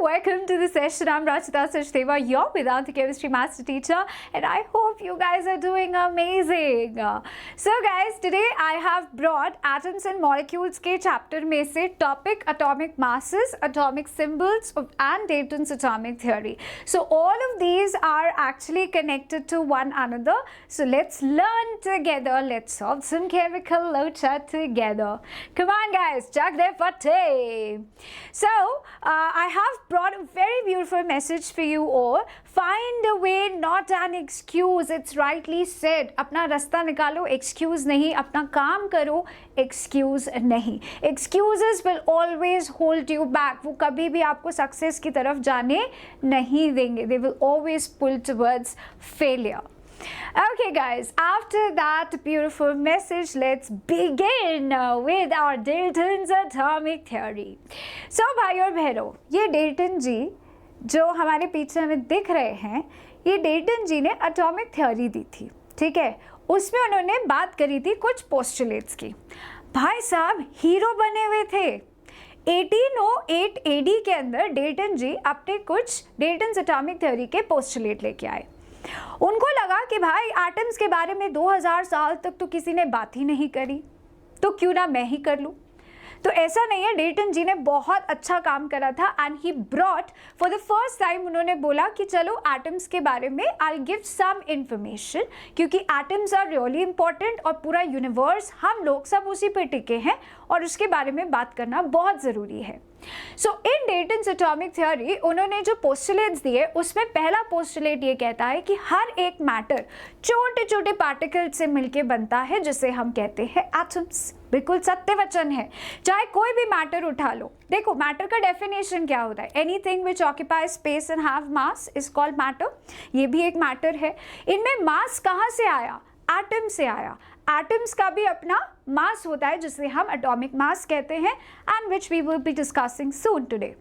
welcome to the session. I'm Rachita Sachdeva, your Vedanta Chemistry Master Teacher, and I hope you guys are doing amazing. So guys, today I have brought atoms and molecules के chapter में से topic atomic masses, atomic symbols and Dalton's atomic theory. So all of these are actually connected to one another. So let's learn together. Let's solve some chemical locha together. Come on guys, chak de fatte. So I have brought a very beautiful message for you all. Find a way, not an excuse. It's rightly said. अपना रास्ता निकालो, excuse नहीं. अपना काम करो, excuse नहीं. Excuses will always hold you back. वो कभी भी आपको success की तरफ जाने नहीं देंगे. They will always pull towards failure. Okay guys, after that beautiful message, let's begin with our Dalton's atomic theory. So भाइयों और बहनों, ये डेल्टन जी जो हमारे पीछे हमें दिख रहे हैं, ये डेल्टन जी ने एटॉमिक थ्योरी दी थी, ठीक है. उसमें उन्होंने बात करी थी कुछ पोस्टुलेट्स की. भाई साहब हीरो बने हुए थे. 1808 AD के अंदर डेल्टन जी अपने कुछ डेल्टन्स एटॉमिक थ्योरी के पोस्टुलेट लेके आए. उनको लगा कि भाई एटम्स के बारे में 2000 साल तक तो किसी ने बात ही नहीं करी, तो क्यों ना मैं ही कर लूं. तो ऐसा नहीं है, डेल्टन जी ने बहुत अच्छा काम करा था and he brought for the first time उन्होंने बोला कि चलो एटम्स के बारे में आई गिव सम इंफॉर्मेशन, क्योंकि एटम्स आर रियली इंपॉर्टेंट और पूरा यूनिवर्स हम लोग सब उसी पे टिके हैं और उसके बारे में बात करना बहुत ज़रूरी है. सो इन डेल्टन्स एटॉमिक थ्योरी उन्होंने जो पोस्टुलेट्स दिए उसमें पहला पोस्टुलेट ये कहता है कि हर एक मैटर छोटे छोटे पार्टिकल से मिलके बनता है जिसे हम कहते हैं एटम्स. बिल्कुल सत्य वचन है. चाहे कोई भी मैटर उठा लो, देखो मैटर का डेफिनेशन क्या होता है. Anything which occupy space and have mass is called matter. ये भी एक मैटर है. इनमें मास कहाँ से आया? एटम से आया. एटम्स का भी अपना मास होता है जिसे हम एटॉमिक मास कहते हैं and which we will be discussing soon today.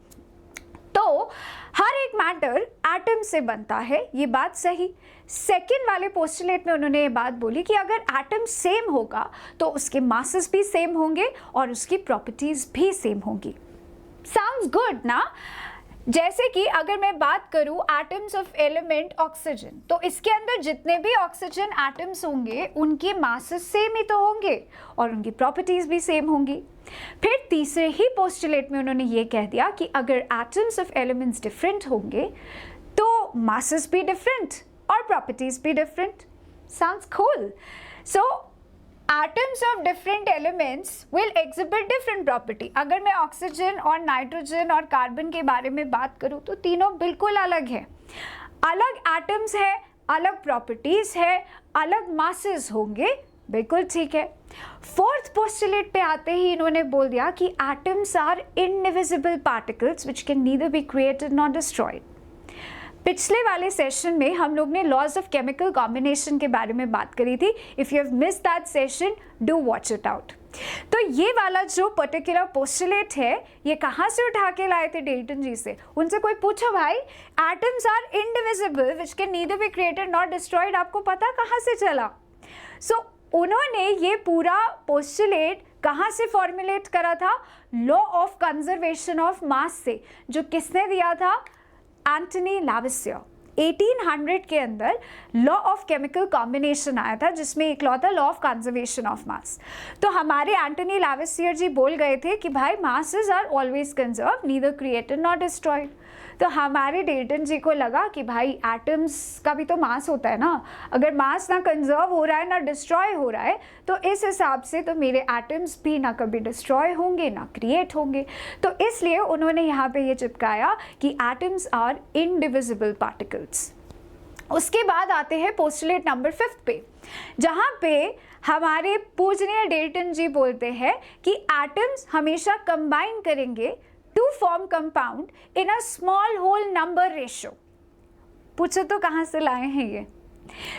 तो हर एक मैटर एटम से बनता है, ये बात सही. सेकेंड वाले पोस्टुलेट में उन्होंने ये बात बोली कि अगर एटम सेम होगा तो उसके मासेस भी सेम होंगे और उसकी प्रॉपर्टीज भी सेम होंगी. साउंड्स गुड ना. जैसे कि अगर मैं बात करूं एटम्स ऑफ एलिमेंट ऑक्सीजन, तो इसके अंदर जितने भी ऑक्सीजन एटम्स होंगे उनके मासेस सेम ही तो होंगे और उनकी प्रॉपर्टीज भी सेम होंगी. फिर तीसरे ही पोस्टुलेट में उन्होंने ये कह दिया कि अगर एटम्स ऑफ एलिमेंट्स डिफरेंट होंगे तो मासेस भी डिफरेंट और प्रॉपर्टीज भी different. Sounds cool. So atoms of different elements will exhibit different property. अगर मैं ऑक्सीजन और नाइट्रोजन और कार्बन के बारे में बात करूँ तो तीनों बिल्कुल अलग हैं. अलग एटम्स है, अलग प्रॉपर्टीज है, अलग मासेस होंगे. बिल्कुल ठीक है. फोर्थ पोस्टुलेट पे आते ही इन्होंने बोल दिया कि atoms are indivisible particles which can neither be created not destroyed. पिछले वाले सेशन में हम लोग ने लॉज ऑफ केमिकल कॉम्बिनेशन के बारे में बात करी थी. If you have missed that session, do watch it out. तो ये वाला जो पर्टिकुलर पोस्टुलेट है ये कहाँ से उठा के लाए थे डेल्टन जी से. उनसे कोई पूछो भाई atoms are indivisible which can neither be created not destroyed, आपको पता कहाँ से चला? सो उन्होंने ये पूरा पोस्टुलेट कहाँ से फॉर्मुलेट करा था? Law of conservation of mass से, जो किसने दिया था? एंटनी लावेसियर. 1800 के अंदर लॉ ऑफ केमिकल कॉम्बिनेशन आया था जिसमें एक लॉ था law of conservation of mass. तो हमारे एंटनी लावेसियर जी बोल गए थे कि भाई masses are always conserve, neither created not destroyed. तो हमारे डेल्टन जी को लगा कि भाई एटम्स का भी तो मास होता है ना. अगर मास ना कंजर्व हो रहा है ना डिस्ट्रॉय हो रहा है तो इस हिसाब से तो मेरे एटम्स भी ना कभी डिस्ट्रॉय होंगे ना क्रिएट होंगे. तो इसलिए उन्होंने यहाँ पे ये चिपकाया कि एटम्स आर इनडिविजिबल पार्टिकल्स. उसके बाद आते हैं पोस्टुलेट नंबर 5 पे, जहाँ पे हमारे पूजनीय डेल्टन जी बोलते हैं कि एटम्स हमेशा कंबाइन करेंगे to form compound in a small whole number ratio. पूछो तो कहाँ से लाए हैं ये?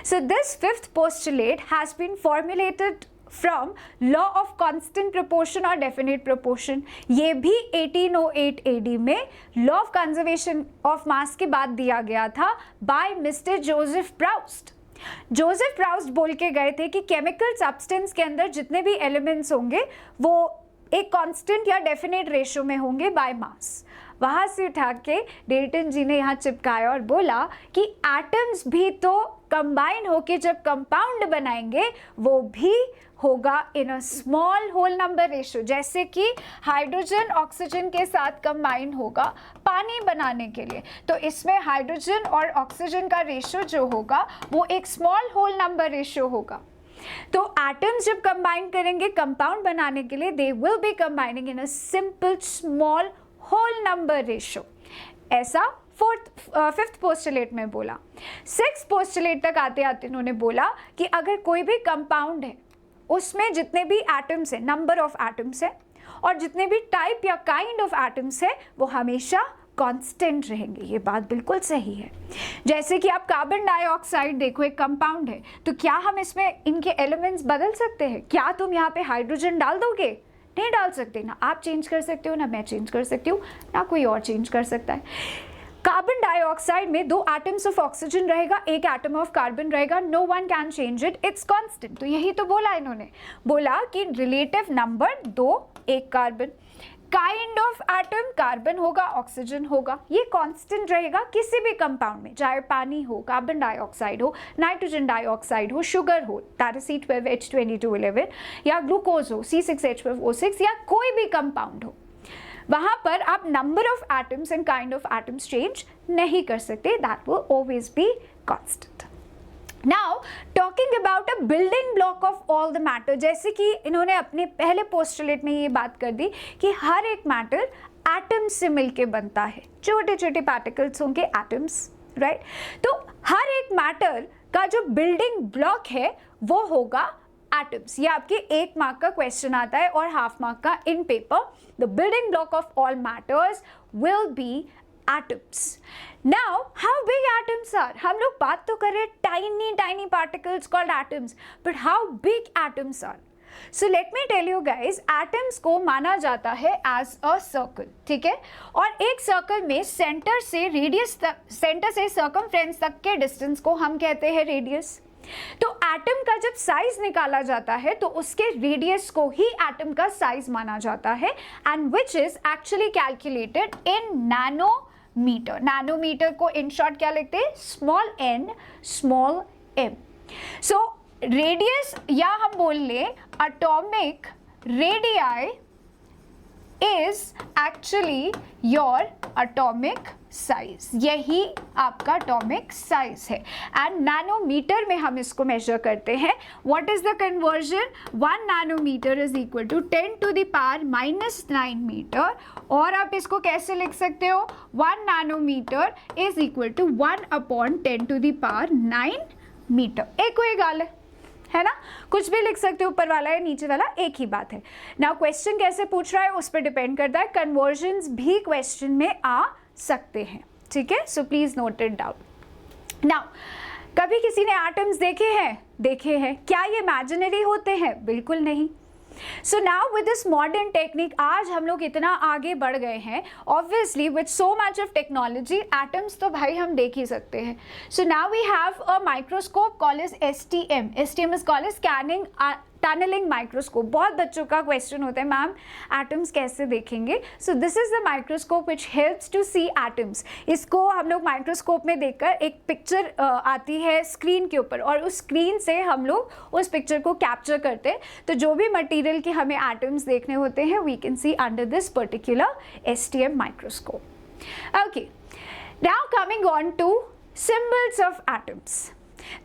So this fifth postulate has been formulated from law of constant proportion or definite proportion. ये भी 1808 AD में law of conservation of mass के बाद दिया गया था by Mr. Joseph Proust. Joseph Proust बोल के गए थे कि केमिकल सब्सटेंस के अंदर जितने भी एलिमेंट्स होंगे वो एक कांस्टेंट या डेफिनेट रेशियो में होंगे बाय मास. वहाँ से उठा के डेल्टन जी ने यहाँ चिपकाया और बोला कि एटम्स भी तो कंबाइन होके जब कंपाउंड बनाएंगे वो भी होगा in a small whole number ratio, जैसे कि हाइड्रोजन ऑक्सीजन के साथ कंबाइन होगा पानी बनाने के लिए, तो इसमें हाइड्रोजन और ऑक्सीजन का रेशियो जो होगा वो एक स्मॉल होल नंबर रेशियो होगा। तो एटम्स जब कंबाइन करेंगे कंपाउंड बनाने के लिए, they will be combining in a simple small whole number ratio. ऐसा फिफ्थ पोस्टुलेट में बोला। सिक्स्थ पोस्टुलेट तक आते आते उन्होंने बोला कि अगर कोई भी कंपाउंड है उसमें जितने भी एटम्स है, नंबर ऑफ एटम्स है, और जितने भी टाइप या काइंड ऑफ एटम्स है वो हमेशा कांस्टेंट रहेंगे। ये बात बिल्कुल सही है। जैसे कि आप कार्बन डाइऑक्साइड देखो, एक कंपाउंड है, तो क्या हम इसमें इनके एलिमेंट्स बदल सकते हैं? क्या तुम यहाँ पे हाइड्रोजन डाल दोगे? नहीं डाल सकते ना। आप चेंज कर सकते हो ना मैं चेंज कर सकती हूँ ना कोई और चेंज कर सकता है। कार्बन डाइऑक्साइड में 2 एटम्स ऑफ ऑक्सीजन रहेगा, 1 एटम ऑफ कार्बन रहेगा, no one can change it, it's constant. तो यही तो बोला इन्होंने, बोला कि relative number 2, 1 carbon, kind of atom carbon होगा, ऑक्सीजन होगा, ये कांस्टेंट रहेगा किसी भी कंपाउंड में, चाहे पानी हो, कार्बन डाइऑक्साइड हो, नाइट्रोजन डाइऑक्साइड हो, शुगर हो, दैट इज C12H2211, या ग्लूकोज हो, C6H12O6, या कोई भी कंपाउंड हो, वहां पर आप number of atoms and kind of atoms change नहीं कर सकते, that will always be constant. Now talking about a building block of all the matter, जैसे कि इन्होंने अपने पहले पोस्टुलेट में ये बात कर दी कि हर एक मैटर एटम्स से मिलके बनता है, छोटे छोटे पार्टिकल्स होंगे एटम्स, राइट। तो हर एक मैटर का जो बिल्डिंग ब्लॉक है वो होगा एटम्स। ये आपके 1 मार्क का क्वेश्चन आता है और हाफ मार्क का in paper. The building block of all matters will be atoms. Now how big atoms are? हम लोग बात तो कर रहे हैं tiny tiny particles called atoms, but how big atoms are? So let me tell you guys, atoms को माना जाता है एज अ सर्कल, ठीक है। और एक सर्कल में सेंटर से रेडियस तक, सेंटर से सर्कमफ्रेंस तक के डिस्टेंस को हम कहते हैं रेडियस। तो एटम का जब साइज निकाला जाता है तो उसके रेडियस को ही एटम का साइज माना जाता है, and which is actually calculated in nanometre. Nanometre को इन शॉर्ट क्या लिखते हैं? Small n small m। So radius, या हम बोल ले atomic radii is actually your atomic size, यही आपका atomic size है, and नैनोमीटर में हम इसको मेजर करते हैं। What is the conversion? 1 nanometer is equal to 10 to the power minus 9 metre, और आप इसको कैसे लिख सकते हो? 1 nanometre is equal to 1 upon 10 to the power 9 metre. एक कोई गाल है ना, कुछ भी लिख सकते हो, ऊपर वाला या नीचे वाला एक ही बात है। नाउ क्वेश्चन कैसे पूछ रहा है उस पर डिपेंड करता है, कन्वर्जन्स भी क्वेश्चन में आ सकते हैं, ठीक है। So please note it down. Now कभी किसी ने एटम्स देखे हैं? देखे हैं। क्या ये इमेजिनरी होते हैं? बिल्कुल नहीं। So now with this modern technique, आज हम लोग इतना आगे बढ़ गए हैं, obviously with so much of technology, atoms तो भाई हम देख ही सकते हैं। So now we have a microscope called as STM। STM is called as scanning tunnelling microscope. बहुत बच्चों का क्वेश्चन होता है, मैम एटम्स कैसे देखेंगे? So this is the microscope which helps to see atoms. इसको हम लोग माइक्रोस्कोप में देखकर एक पिक्चर आती है स्क्रीन के ऊपर, और उस स्क्रीन से हम लोग उस पिक्चर को कैप्चर करते हैं। तो जो भी मटेरियल के हमें एटम्स देखने होते हैं, we can see under this particular STM microscope. Okay, now coming on to symbols of atoms.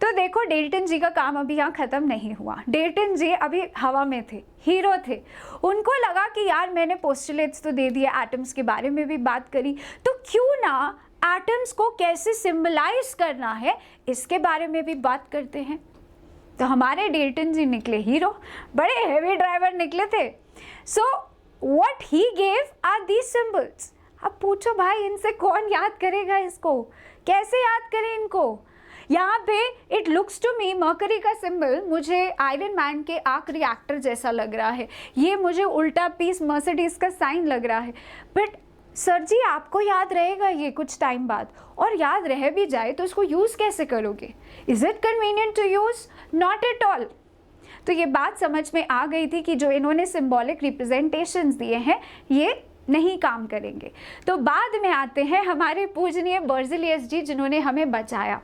तो देखो, डेल्टन जी का काम अभी यहाँ खत्म नहीं हुआ। डेल्टन जी अभी हवा में थे, हीरो थे। उनको लगा कि यार मैंने पोस्टुलेट्स तो दे दिए, एटम्स के बारे में भी बात करी, तो क्यों ना एटम्स को कैसे सिंबलाइज करना है इसके बारे में भी बात करते हैं। तो हमारे डेल्टन जी निकले हीरो, बड़े हेवी ड्राइवर निकले थे। So what he gave are these symbols. अब पूछो भाई, इनसे कौन याद करेगा इसको? कैसे याद करें इनको? यहाँ पे it looks to me, mercury का सिंबल मुझे आयरन मैन के आर्क रिएक्टर जैसा लग रहा है, ये मुझे उल्टा पीस मर्सिडीज का साइन लग रहा है। बट सर जी, आपको याद रहेगा ये कुछ टाइम बाद, और याद रह भी जाए तो इसको यूज़ कैसे करोगे? Is it convenient to use? Not at all. तो ये बात समझ में आ गई थी कि जो इन्होंने सिंबॉलिक रिप्रेजेंटेशंस दिए हैं ये नहीं काम करेंगे। तो बाद में आते हैं हमारे पूजनीय बर्ज़िलियस जी, जिन्होंने हमें बचाया।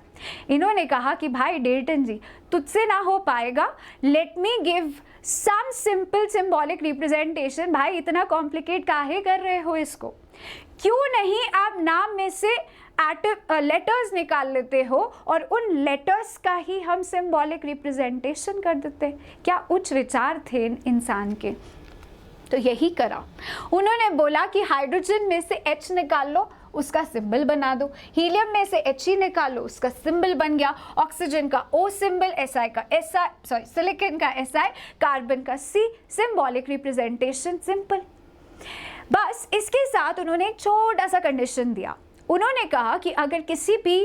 इन्होंने कहा कि भाई डेल्टन जी, तुझसे ना हो पाएगा, let me give some simple symbolic representation. भाई इतना कॉम्प्लिकेट काहे कर रहे हो इसको? क्यों नहीं आप नाम में से लेटर्स निकाल लेते हो और उन लेटर्स का ही हम सिंबॉलिक रिप्रेजेंटेशन कर देते? क्या उच्च विचार थे इंसान के। तो यही करा उन्होंने। बोला कि हाइड्रोजन में से H निकाल लो, उसका सिंबल बना दो। हीलियम में से He निकाल लो, उसका सिंबल बन गया। ऑक्सीजन का O सिंबल, सिलिकॉन का Si, कार्बन का C, सिंबॉलिक रिप्रेजेंटेशन सिंपल। बस इसके साथ उन्होंने एक छोटा सा कंडीशन दिया। उन्होंने कहा कि अगर किसी भी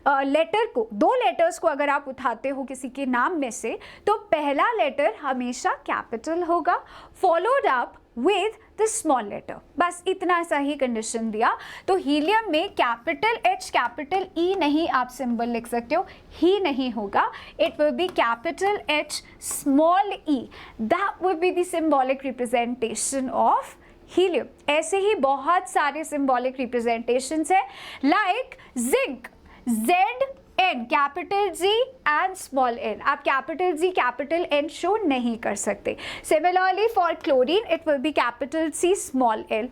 लेटर को, दो लेटर्स को अगर आप उठाते हो किसी के नाम में से, तो पहला लेटर हमेशा कैपिटल होगा, followed up with the small letter. बस इतना सा ही कंडीशन दिया। तो हीलियम में कैपिटल H कैपिटल E नहीं आप सिंबल लिख सकते हो, ही नहीं होगा, it will be capital H small e, that will be the symbolic representation of helium. ऐसे ही बहुत सारे सिंबॉलिक रिप्रेजेंटेशंस है, like zinc, Zn capital G and small n। आप capital G capital N show नहीं कर सकते। Similarly for chlorine it will be capital C small l।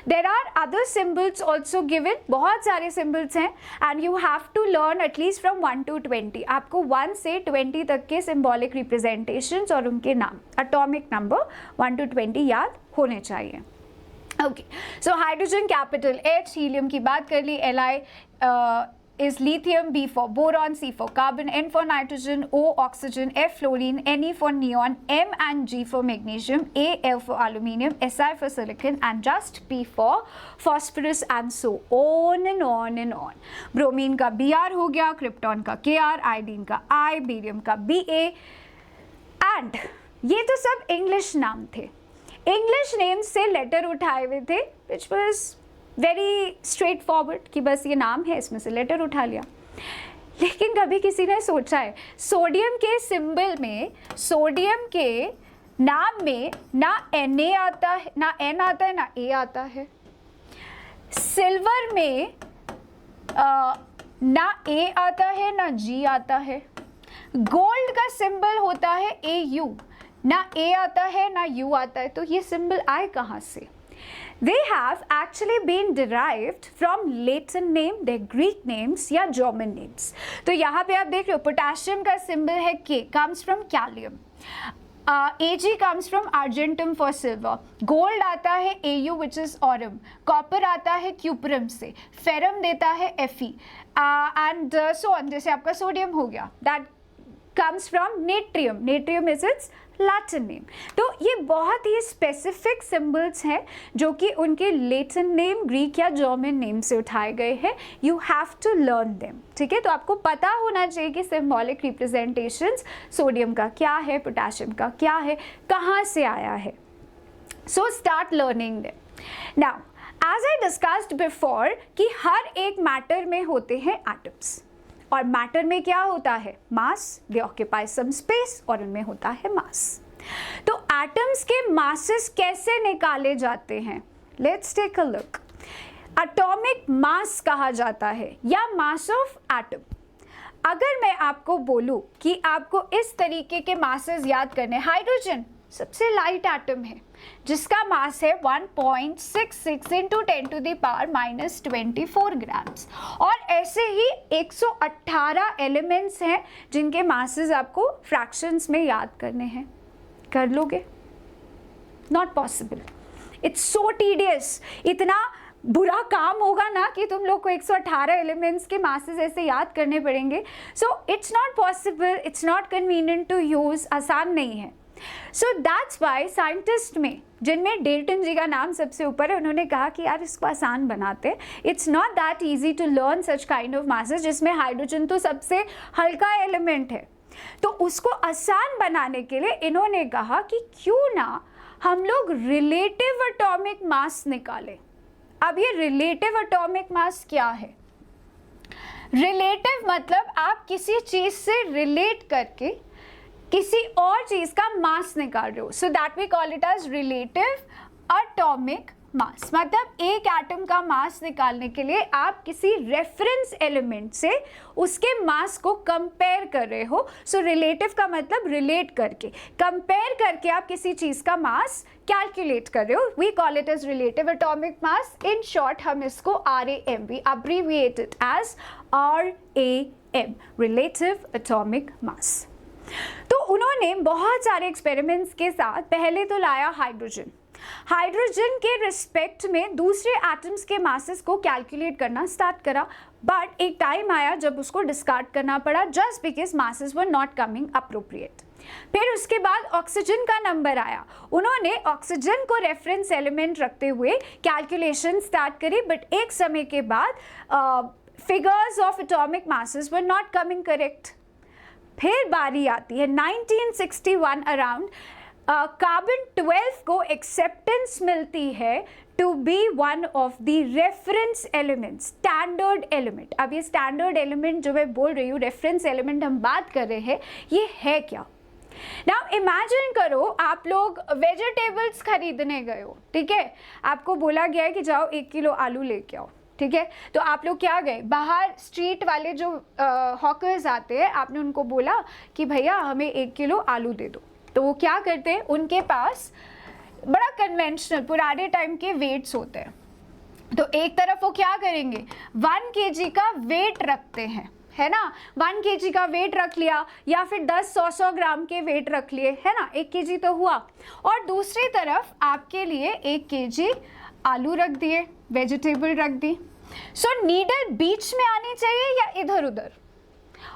There are other symbols also given, बहुत सारे symbols हैं and you have to learn at least from 1 to 20। आपको 1 से 20 तक के सिंबॉलिक रिप्रेजेंटेशंस और उनके नाम, एटॉमिक नंबर 1 to 20 याद होने चाहिए। Okay, so hydrogen capital H, helium की बात कर ली, Li is lithium, B for boron, C for carbon, N for nitrogen, O oxygen, F fluorine, Ne for neon, M and G for magnesium, Al for aluminium, Si for silicon and just P for phosphorus and so on and on and on। Bromine का Br हो गया, krypton का Kr, iodine का I, barium का Ba and ये तो सब English नाम थे। इंग्लिश नेम से लेटर उठाए हुए थे, which was very straight forward कि बस ये नाम है, इसमें से लेटर उठा लिया। लेकिन कभी किसी ने सोचा है सोडियम के सिंबल में, सोडियम के नाम में ना Na आता है, ना N आता है, ना A आता है। सिल्वर में ना A आता है, ना G आता है। गोल्ड का सिंबल होता है Au, ना A आता है, ना U आता है। तो ये सिंबल आए कहाँ से? They have actually been derived from Latin name, their Greek names या German names। तो यहाँ पे आप देख रहे हो पोटेशियम का सिंबल है K, comes from calcium। Ag comes from argentum for silver। Gold आता है Au which is aurum। Copper आता है क्यूपरम से, फेरम देता है Fe and so on। जैसे आपका सोडियम हो गया, that comes from natrium, natrium is its Latin name। तो ये बहुत ही स्पेसिफिक सिंबल्स हैं जो कि उनके लेटिन नेम, ग्रीक या जर्मन नेम से उठाए गए हैं। You have to learn them, ठीक है। तो आपको पता होना चाहिए कि सिंबॉलिक रिप्रेजेंटेशंस सोडियम का क्या है, पोटेशियम का क्या है, कहाँ से आया है। So start learning them. Now as I discussed before कि हर एक मैटर में होते हैं एटम्स, और मैटर में क्या होता है? मास, दे ऑक्यूपाई सम स्पेस और उनमें होता है मास। तो एटम्स के मासेस कैसे निकाले जाते हैं? Let's take a look. Atomic mass कहा जाता है या मास ऑफ एटम। अगर मैं आपको बोलूं कि आपको इस तरीके के मासेस याद करने, हाइड्रोजन सबसे लाइट एटम है जिसका मास है 1.66 into 10 to the power -24 grams, और ऐसे ही 118 एलिमेंट्स हैं जिनके मासेस आपको फ्रैक्शंस में याद करने हैं। कर लोगे? Not possible, it's so tedious. इतना बुरा काम होगा ना कि तुम लोग को 118 एलिमेंट्स के मासेस ऐसे याद करने पड़ेंगे। So it's not possible, it's not convenient to use, आसान नहीं है। सो दैट्स वाई साइंटिस्ट में, जिनमें डेल्टन जी का नाम सबसे ऊपर है, उन्होंने कहा कि यार इसको आसान बनाते। It's not that easy to learn such kind of masses, जिसमें हाइड्रोजन तो सबसे हल्का एलिमेंट है। तो उसको आसान बनाने के लिए इन्होंने कहा कि क्यों ना हम लोग रिलेटिव एटॉमिक मास निकालें। अब ये रिलेटिव एटॉमिक मास क्या है? रिलेटिव मतलब आप किसी चीज से रिलेट करके किसी और चीज का मास निकाल रहे हो, so that we call it as relative atomic mass, मतलब एक एटम का मास निकालने के लिए आप किसी रेफरेंस एलिमेंट से उसके मास को कंपेयर कर रहे हो. सो रिलेटिव का मतलब रिलेट करके, कंपेयर करके आप किसी चीज का मास कैलकुलेट कर रहे हो. We call it as relative atomic mass. In short हम इसको RAM, we abbreviate it as RAM, relative atomic mass. तो उन्होंने बहुत सारे एक्सपेरिमेंट्स के साथ पहले तो लाया हाइड्रोजन. हाइड्रोजन के रिस्पेक्ट में दूसरे एटम्स के मासेस को कैलकुलेट करना स्टार्ट करा, बट एक टाइम आया जब उसको डिस्कार्ड करना पड़ा just because masses were not coming appropriate. फिर उसके बाद ऑक्सीजन का नंबर आया. उन्होंने ऑक्सीजन को रेफरेंस एलिमेंट रखते हुए कैलकुलेशन स्टार्ट करी, बट एक समय के बाद figures of atomic masses were not coming correct. फिर बारी आती है 1961 अराउंड, कार्बन 12 को एक्सेप्टेंस मिलती है to be one of the reference element, standard element. अब ये स्टैंडर्ड एलिमेंट जो मैं बोल रही हूँ, रेफरेंस एलिमेंट हम बात कर रहे हैं, ये है क्या? नाउ इमेजिन करो आप लोग वेजिटेबल्स खरीदने गए हो, ठीक है, आपको बोला गया है कि जाओ 1 किलो आलू लेके आओ, ठीक है. तो आप लोग क्या गए, बाहर स्ट्रीट वाले जो हॉकर्स आते हैं, आपने उनको बोला कि भैया हमें 1 किलो आलू दे दो. तो वो क्या करते हैं, उनके पास बड़ा कन्वेंशनल पुराने टाइम के वेट्स होते हैं. तो एक तरफ वो क्या करेंगे, 1 kg का वेट रखते हैं, है ना. 1 kg का वेट रख लिया, या फिर 10-100 ग्राम के वेट रख लिए, है ना, 1 kg तो हुआ. और दूसरी तरफ आपके लिए 1 kg आलू रख दिए, वेजिटेबल रख दी. सो नीडल बीच में आनी चाहिए या इधर उधर?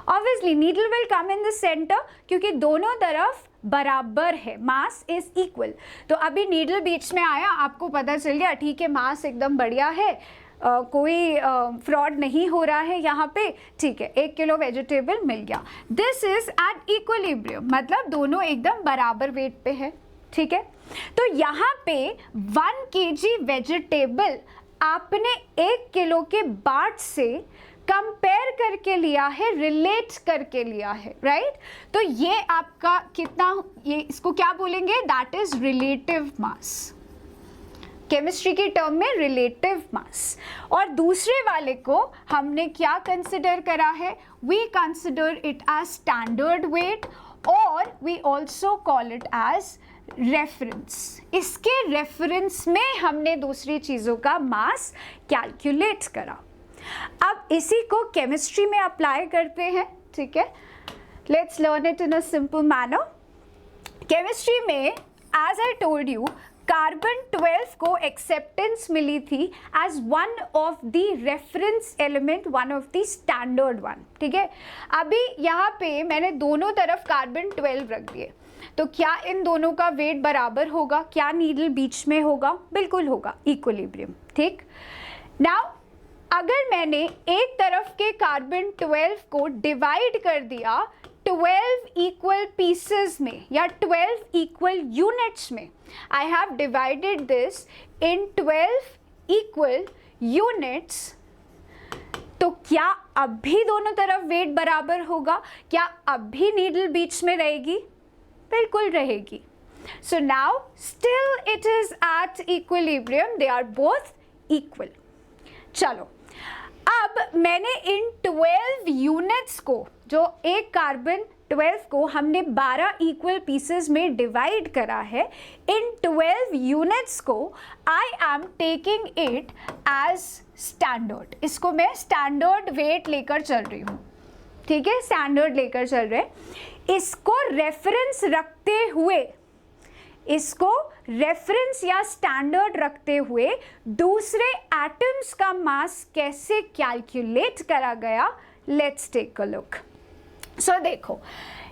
Obviously needle will come in the centre, क्योंकि दोनों तरफ बराबर है, मास इज इक्वल. तो अभी नीडल बीच में आया, आपको पता चल गया ठीक है मास एकदम बढ़िया है, कोई फ्रॉड नहीं हो रहा है यहाँ पे, ठीक है, 1 किलो वेजिटेबल मिल गया. दिस इज एट इक्विलिब्रियम, मतलब दोनों एकदम बराबर वेट पे है, ठीक है. तो यहाँ पे 1 kg वेजिटेबल आपने 1 किलो के बाट से कंपेयर करके लिया है, रिलेट करके लिया है, राइट. तो ये आपका कितना, ये इसको क्या बोलेंगे, that is relative mass. Chemistry की टर्म में रिलेटिव मास. और दूसरे वाले को हमने क्या कंसिडर करा है, we consider it as standard weight, और we also call it as reference. इसके रेफरेंस में हमने दूसरी चीज़ों का मास कैलकुलेट करा. अब इसी को केमिस्ट्री में अप्लाई करते हैं, ठीक है. Let's learn it in a simple manner. Chemistry में as I told you, carbon 12 को एक्सेप्टेंस मिली थी as one of the reference element, one of the standard one, ठीक है. अभी यहाँ पे मैंने दोनों तरफ कार्बन 12 रख दिए, तो क्या इन दोनों का वेट बराबर होगा? क्या नीडल बीच में होगा? बिल्कुल होगा, इक्विलिब्रियम, ठीक. नाउ अगर मैंने एक तरफ के कार्बन 12 को डिवाइड कर दिया 12 इक्वल पीसेस में या 12 इक्वल यूनिट्स में, I have divided this in 12 equal units, तो क्या अब भी दोनों तरफ वेट बराबर होगा? क्या अब भी नीडल बीच में रहेगी? बिल्कुल रहेगी. So now still it is at equilibrium, they are both equal. चलो, अब मैंने इन 12 यूनिट्स को, जो एक कार्बन 12 को हमने 12 इक्वल पीसेस में डिवाइड करा है, इन 12 यूनिट्स को I am taking it as standard. इसको मैं स्टैंडर्ड वेट लेकर चल रही हूँ, ठीक है, स्टैंडर्ड लेकर चल रहे. इसको रेफरेंस रखते हुए, इसको रेफरेंस या स्टैंडर्ड रखते हुए दूसरे एटम्स का मास कैसे कैलकुलेट करा गया, लेट्स टेक अ लुक. सो देखो,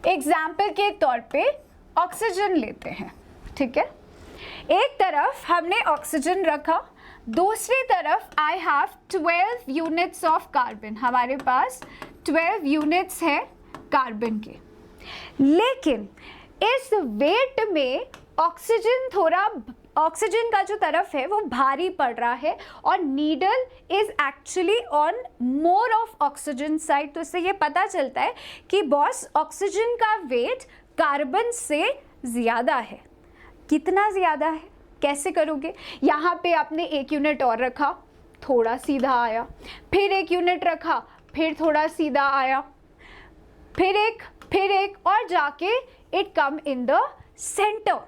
एग्जाम्पल के तौर पे ऑक्सीजन लेते हैं, ठीक है. एक तरफ हमने ऑक्सीजन रखा, दूसरी तरफ I have 12 units of carbon. हमारे पास 12 यूनिट्स है कार्बन के, लेकिन इस वेट में ऑक्सीजन का जो तरफ है वो भारी पड़ रहा है, और needle is actually on more of oxygen side. तो इससे ये पता चलता है कि बॉस ऑक्सीजन का वेट कार्बन से ज़्यादा है. कितना ज़्यादा है? कैसे करोगे? यहाँ पे आपने एक यूनिट और रखा, थोड़ा सीधा आया, फिर एक यूनिट रखा, फिर थोड़ा सीधा आया, फिर एक और जाके it come in the centre.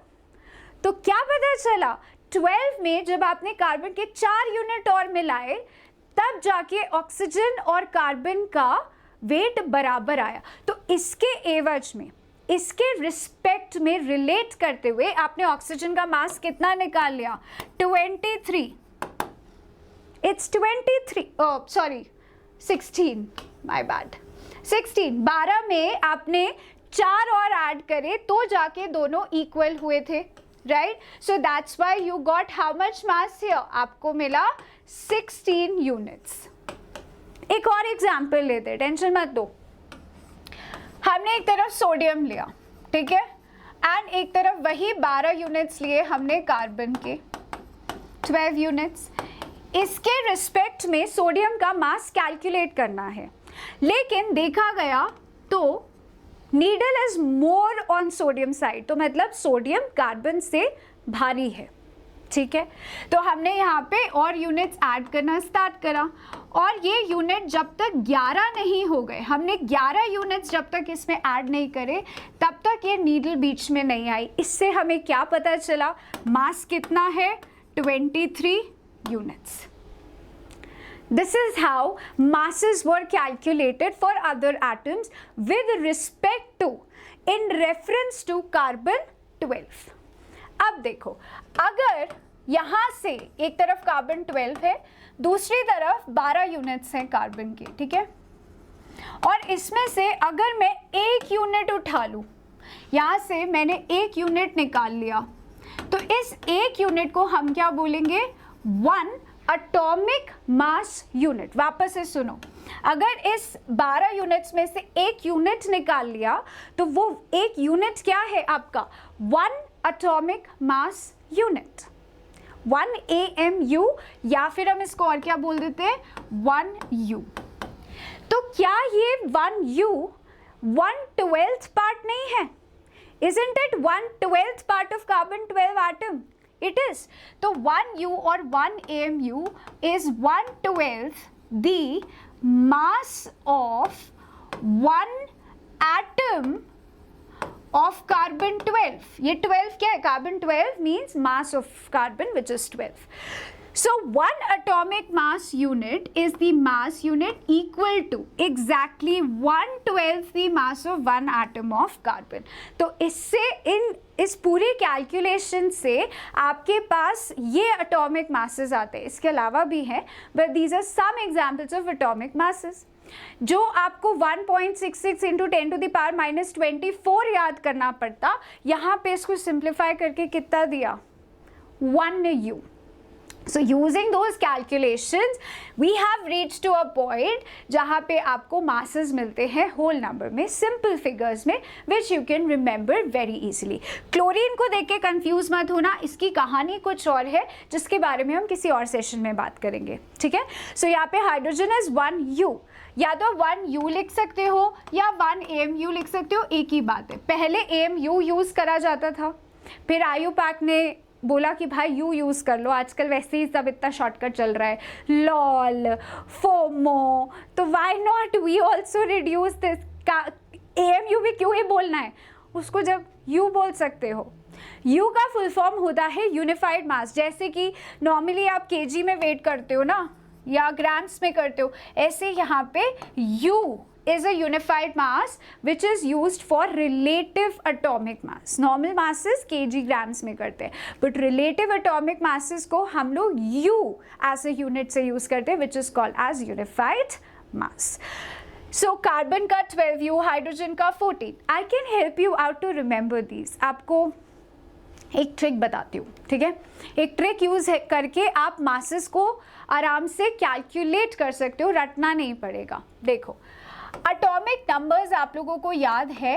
तो क्या पता चला? 12 में जब आपने कार्बन के 4 यूनिट और मिलाए तब जाके ऑक्सीजन और कार्बन का वेट बराबर आया। तो इसके एवज में, इसके रिस्पेक्ट में रिलेट करते हुए आपने ऑक्सीजन का मास कितना निकाल लिया? 23। It's 23, sorry 16, my bad, 16। 12 में आपने 4 और ऐड करे तो जाके दोनों इक्वल हुए थे, right? So that's why you got how much mass here? आपको मिला 16 यूनिट्स। एक और एग्जाम्पल लेते, टेंशन मत दो। हमने एक तरफ सोडियम लिया, ठीक है, एंड एक तरफ वही 12 यूनिट्स लिए हमने कार्बन के, 12 यूनिट्स। इसके रिस्पेक्ट में सोडियम का मास कैलकुलेट करना है, लेकिन देखा गया तो needle is more on sodium side, तो मतलब सोडियम कार्बन से भारी है, ठीक है। तो हमने यहाँ पे और यूनिट्स ऐड करना स्टार्ट करा, और ये यूनिट जब तक 11 नहीं हो गए, हमने 11 यूनिट्स जब तक इसमें ऐड नहीं करे तब तक ये नीडल बीच में नहीं आई। इससे हमें क्या पता चला? मास कितना है? 23 units. This is how masses were calculated for other atoms with respect to, in reference to carbon 12. अब देखो, अगर यहाँ से एक तरफ कार्बन 12 है, दूसरी तरफ 12 यूनिट्स हैं कार्बन के, ठीक है, और इसमें से अगर मैं एक यूनिट उठा लूँ, यहाँ से मैंने एक यूनिट निकाल लिया, तो इस एक यूनिट को हम क्या बोलेंगे? 1 एटॉमिक मास यूनिट। वापस से सुनो, अगर इस 12 यूनिट्स में से एक यूनिट निकाल लिया तो वो एक यूनिट क्या है आपका? 1 एटॉमिक मास यूनिट, 1 AMU, या फिर हम इसको और क्या बोल देते हैं? 1U। तो क्या ये 1U 1/12 पार्ट नहीं है? Isn't it 1/12 part of carbon 12 atom? It is. तो 1U और 1 AMU is 1/12 the mass of 1 atom of carbon 12. ये 12 क्या है? Carbon 12 means mass of carbon which is 12. So 1 atomic mass unit is the mass unit equal to exactly 1/12 the mass of 1 atom of carbon. तो इससे इस पूरी calculation से आपके पास ये एटॉमिक मासेस आते हैं। इसके अलावा भी हैं, but these are some examples of atomic masses. जो आपको 1.66 इंटू 10⁻⁻24 याद करना पड़ता, यहाँ पे इसको सिंप्लीफाई करके कितना दिया? 1U. So using those calculations, we have reached to a point जहाँ पे आपको masses मिलते हैं whole number में, simple figures में, which you can remember very easily. Chlorine को देख के confuse मत होना, इसकी कहानी कुछ और है जिसके बारे में हम किसी और सेशन में बात करेंगे, ठीक है। So यहाँ पे हाइड्रोजन इज 1U, या तो 1U लिख सकते हो या 1 AMU लिख सकते हो, एक ही बात है। पहले AMU यूज़ करा जाता था, फिर आयुपाक ने बोला कि भाई यू यूज़ कर लो, आजकल वैसे ही सब इतना शॉर्टकट चल रहा है, लॉल, फोमो, तो why not we also reduce this. का AMU भी क्यों ही बोलना है उसको जब यू बोल सकते हो। यू का फुल फॉर्म होता है यूनिफाइड मास। जैसे कि नॉर्मली आप केजी में वेट करते हो ना, या ग्राम्स में करते हो, ऐसे यहाँ पे you is a unified mass which is used for relative atomic mass. Normal masses kg grams में करते हैं, but relative atomic masses को हम लोग U as a unit से use करते हैं, which is called as unified mass. So carbon का 12U, hydrogen का 14. I can help you out to remember these. आपको एक ट्रिक बताती हूँ, ठीक है। एक ट्रिक यूज करके आप मासेस को आराम से कैलकुलेट कर सकते हो, रटना नहीं पड़ेगा। देखो, एटॉमिक नंबर्स आप लोगों को याद है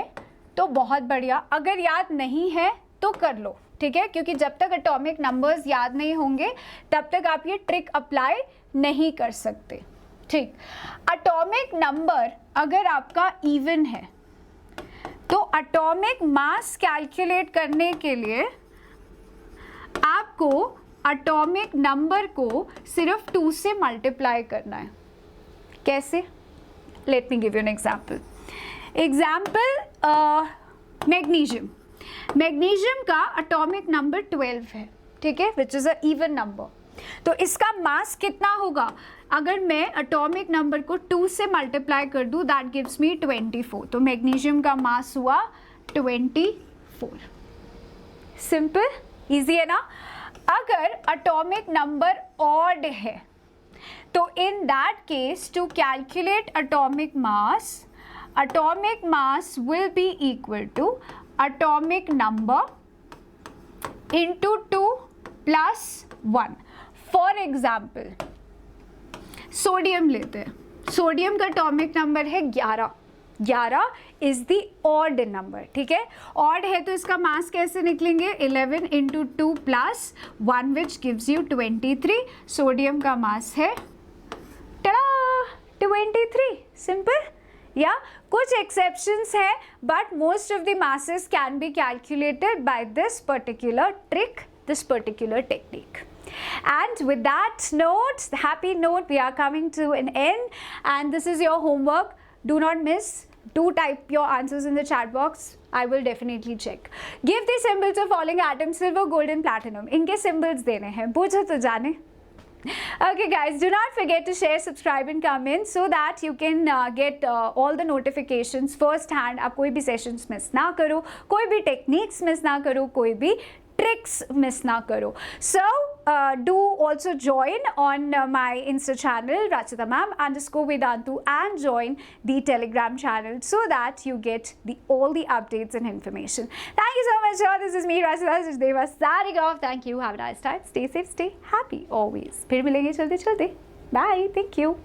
तो बहुत बढ़िया, अगर याद नहीं है तो कर लो, ठीक है, क्योंकि जब तक एटॉमिक नंबर्स याद नहीं होंगे तब तक आप ये ट्रिक अप्लाई नहीं कर सकते, ठीक। एटॉमिक नंबर अगर आपका इवन है तो एटॉमिक मास कैलकुलेट करने के लिए आपको एटॉमिक नंबर को सिर्फ 2 से मल्टीप्लाई करना है. कैसे? Late me give you an example. Magnesium. Magnesium का एटॉमिक नंबर 12 है, ठीक है, which is a even number. तो इसका मास कितना होगा? अगर मैं एटॉमिक नंबर को 2 से मल्टीप्लाई कर दूँ, दैट गिव्स मी 24. तो मैग्नीशियम का मास हुआ 24. सिंपल, इजी है ना. अगर एटॉमिक नंबर ऑड है तो in that case to calculate atomic mass will be equal to atomic number into 2 plus 1. For example sodium लेते हैं. सोडियम का एटॉमिक नंबर है 11. 11 इज द ऑड नंबर, ठीक है. ऑड है तो इसका मास कैसे निकलेंगे? 11 into 2 plus 1 which gives you 23. Sodium का मास है 23. सिंपल. या कुछ एक्सेप्शंस है but most of the masses can be calculated by this particular trick, this particular technique. And with that note, the happy note, we are coming to an end, and this is your homework. Do not miss. Do type your answers in the chat box. I will definitely check. Give the symbols of falling atom, silver, gold and platinum. इनके symbols देने हैं, पूछो तो जाने. Okay guys, do not forget to share, subscribe and comment so that you can get all the notifications first hand. आप कोई भी sessions miss ना करो, कोई भी techniques miss ना करो, कोई भी tricks miss na karo. So do also join on my Insta channel Rachita Ma'am _Vedantu and join the Telegram channel so that you get all the updates and information. Thank you so much. This is me Rachita Sachdeva signing off. Thank you. Have a nice time. Stay safe. Stay happy always. फिर मिलेंगे चलते चलते. Bye. Thank you.